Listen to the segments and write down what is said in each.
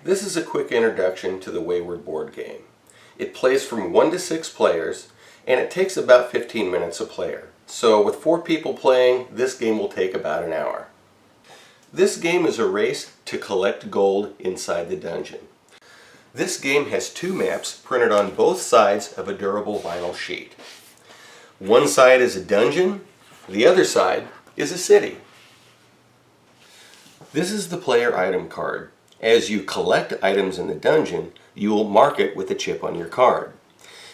This is a quick introduction to the Wayward board game. It plays from 1 to 6 players, and it takes about 15 minutes a player. So with 4 people playing, this game will take about an hour. This game is a race to collect gold inside the dungeon. This game has 2 maps printed on both sides of a durable vinyl sheet. One side is a dungeon, the other side is a city. This is the player item card. As you collect items in the dungeon, you will mark it with a chip on your card.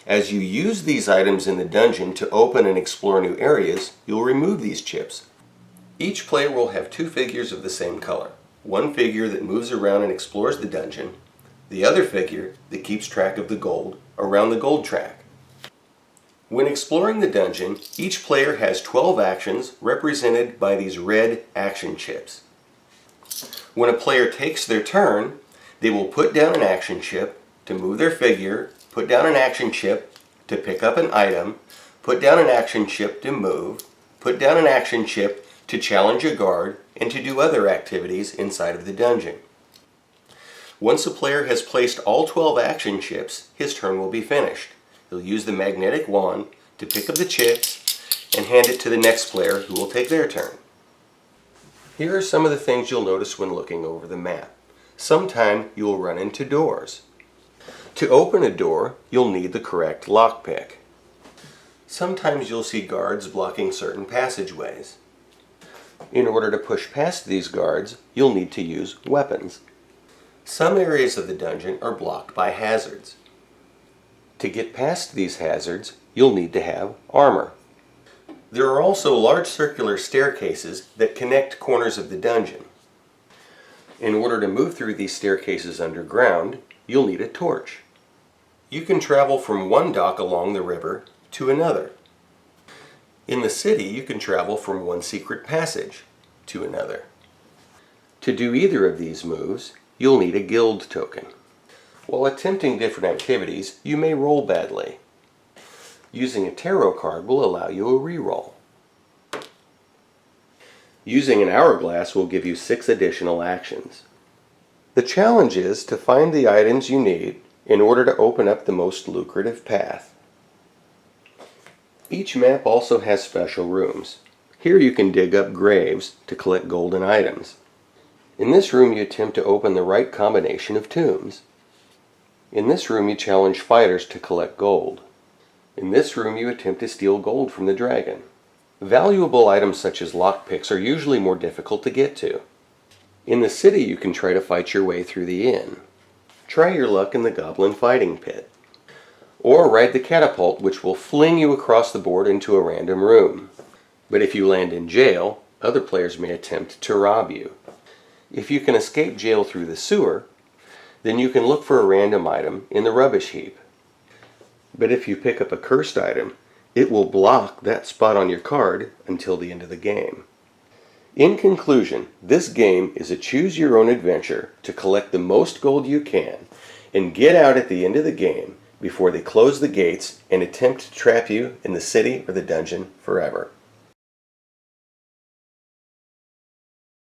As you use these items in the dungeon to open and explore new areas, you'll remove these chips. Each player will have 2 figures of the same color. One figure that moves around and explores the dungeon, the other figure that keeps track of the gold around the gold track. When exploring the dungeon, each player has 12 actions represented by these red action chips. When a player takes their turn, they will put down an action chip to move their figure, put down an action chip to pick up an item, put down an action chip to move, put down an action chip to challenge a guard, and to do other activities inside of the dungeon. Once a player has placed all 12 action chips, his turn will be finished. He'll use the magnetic wand to pick up the chips and hand it to the next player, who will take their turn. Here are some of the things you'll notice when looking over the map. Sometime you will run into doors. To open a door, you'll need the correct lockpick. Sometimes you'll see guards blocking certain passageways. In order to push past these guards, you'll need to use weapons. Some areas of the dungeon are blocked by hazards. To get past these hazards, you'll need to have armor. There are also large circular staircases that connect corners of the dungeon. In order to move through these staircases underground, you'll need a torch. You can travel from one dock along the river to another. In the city, you can travel from one secret passage to another. To do either of these moves, you'll need a guild token. While attempting different activities, you may roll badly. Using a tarot card will allow you a reroll. Using an hourglass will give you 6 additional actions. The challenge is to find the items you need in order to open up the most lucrative path. Each map also has special rooms. Here you can dig up graves to collect golden items. In this room you attempt to open the right combination of tombs. In this room you challenge fighters to collect gold. In this room you attempt to steal gold from the dragon. Valuable items such as lockpicks are usually more difficult to get to. In the city you can try to fight your way through the inn. Try your luck in the goblin fighting pit. Or ride the catapult, which will fling you across the board into a random room. But if you land in jail, other players may attempt to rob you. If you can escape jail through the sewer, then you can look for a random item in the rubbish heap. But if you pick up a cursed item, it will block that spot on your card until the end of the game. In conclusion, this game is a choose-your-own-adventure to collect the most gold you can and get out at the end of the game before they close the gates and attempt to trap you in the city or the dungeon forever.